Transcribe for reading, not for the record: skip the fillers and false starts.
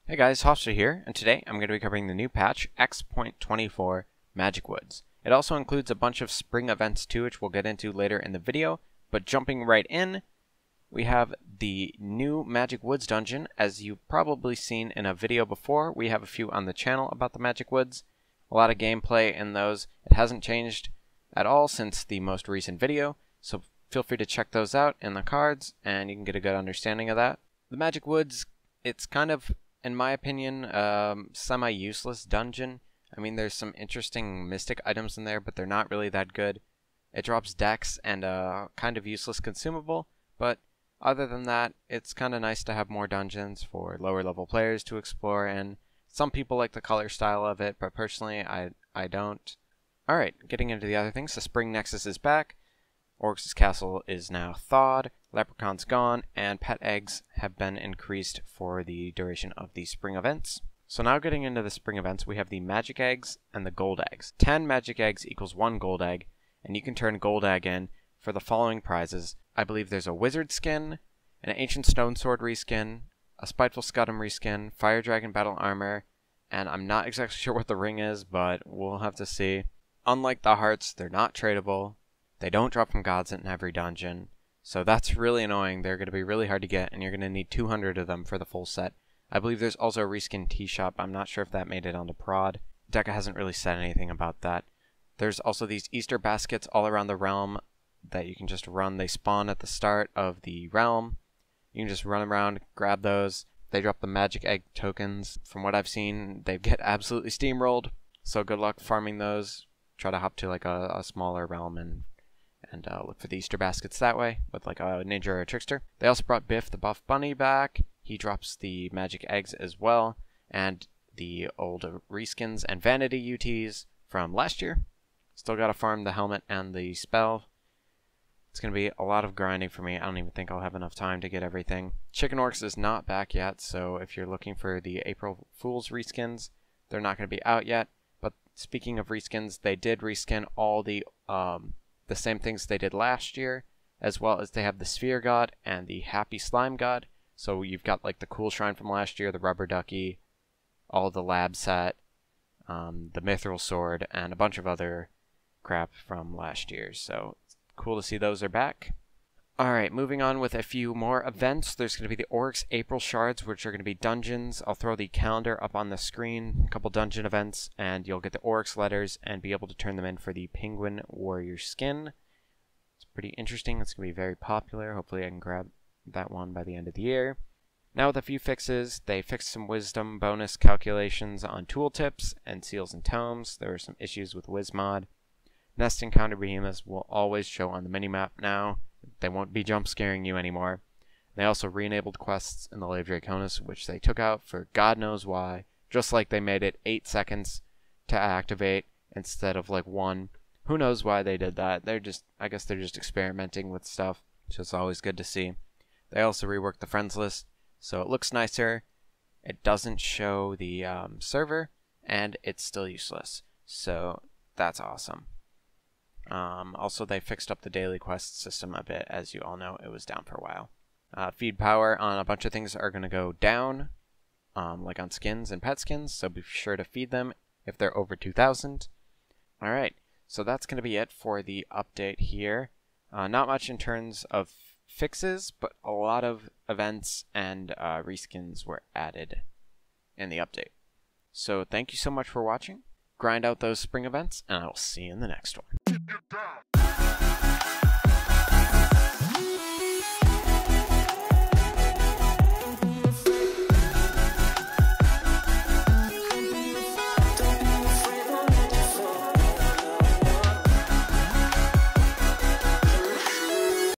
Hey guys, Hofstra here, and today I'm going to be covering the new patch, X.24 Magic Woods. It also includes a bunch of spring events too, which we'll get into later in the video, but jumping right in, we have the new Magic Woods dungeon. As you've probably seen in a video before, we have a few on the channel about the Magic Woods. A lot of gameplay in those. It hasn't changed at all since the most recent video, so feel free to check those out in the cards, and you can get a good understanding of that. The Magic Woods, it's kind of, in my opinion, semi-useless dungeon. I mean, there's some interesting mystic items in there, but they're not really that good. It drops dex and a kind of useless consumable, but other than that, it's kind of nice to have more dungeons for lower level players to explore, and some people like the color style of it, but personally, I don't. Alright, getting into the other things, the Spring Nexus is back. Oryx's castle is now thawed, Leprechaun's gone, and pet eggs have been increased for the duration of the spring events. So now getting into the spring events, we have the magic eggs and the gold eggs. 10 magic eggs equals 1 gold egg, and you can turn gold egg in for the following prizes. I believe there's a wizard skin, an ancient stone sword reskin, a spiteful scuttum reskin, fire dragon battle armor, and I'm not exactly sure what the ring is, but we'll have to see. Unlike the hearts, they're not tradable. They don't drop from gods in every dungeon, so that's really annoying. They're going to be really hard to get, and you're going to need 200 of them for the full set. I believe there's also a reskin tea shop. I'm not sure if that made it onto prod. Deca hasn't really said anything about that. There's also these Easter baskets all around the realm that you can just run. They spawn at the start of the realm. You can just run around, grab those. They drop the magic egg tokens. From what I've seen, they get absolutely steamrolled, so good luck farming those. Try to hop to like a smaller realm and look for the Easter baskets that way, with like a ninja or a trickster. They also brought Biff the buff bunny back. He drops the magic eggs as well, and the old reskins and vanity UTs from last year. Still gotta farm the helmet and the spell. It's gonna be a lot of grinding for me. I don't even think I'll have enough time to get everything. Chicken Orcs is not back yet, so if you're looking for the April Fool's reskins, they're not gonna be out yet. But speaking of reskins, they did reskin all the same things they did last year, as well as they have the Sphere God and the Happy Slime God. So you've got like the cool shrine from last year, the rubber ducky, all the lab set, the mithril sword, and a bunch of other crap from last year. So it's cool to see those are back. Alright, moving on with a few more events. There's going to be the Oryx April Shards, which are going to be dungeons. I'll throw the calendar up on the screen, a couple dungeon events, and you'll get the Oryx letters and be able to turn them in for the Penguin Warrior skin. It's pretty interesting. It's going to be very popular. Hopefully I can grab that one by the end of the year. Now with a few fixes, they fixed some wisdom bonus calculations on tooltips and seals and tomes. There were some issues with Wizmod. Nest Encounter Behemoths will always show on the minimap now. They won't be jump scaring you anymore. They also re-enabled quests in the Lave Draconis, which they took out for God knows why. Just like they made it 8 seconds to activate instead of like 1. Who knows why they did that? I guess they're just experimenting with stuff, which is always good to see. They also reworked the friends list, so it looks nicer. It doesn't show the server, and it's still useless. So that's awesome. Also, they fixed up the daily quest system a bit. As you all know, it was down for a while. Feed power on a bunch of things are going to go down, like on skins and pet skins, so be sure to feed them if they're over 2,000. Alright, so that's going to be it for the update here. Not much in terms of fixes, but a lot of events and reskins were added in the update. So thank you so much for watching. Grind out those spring events, and I will see you in the next one.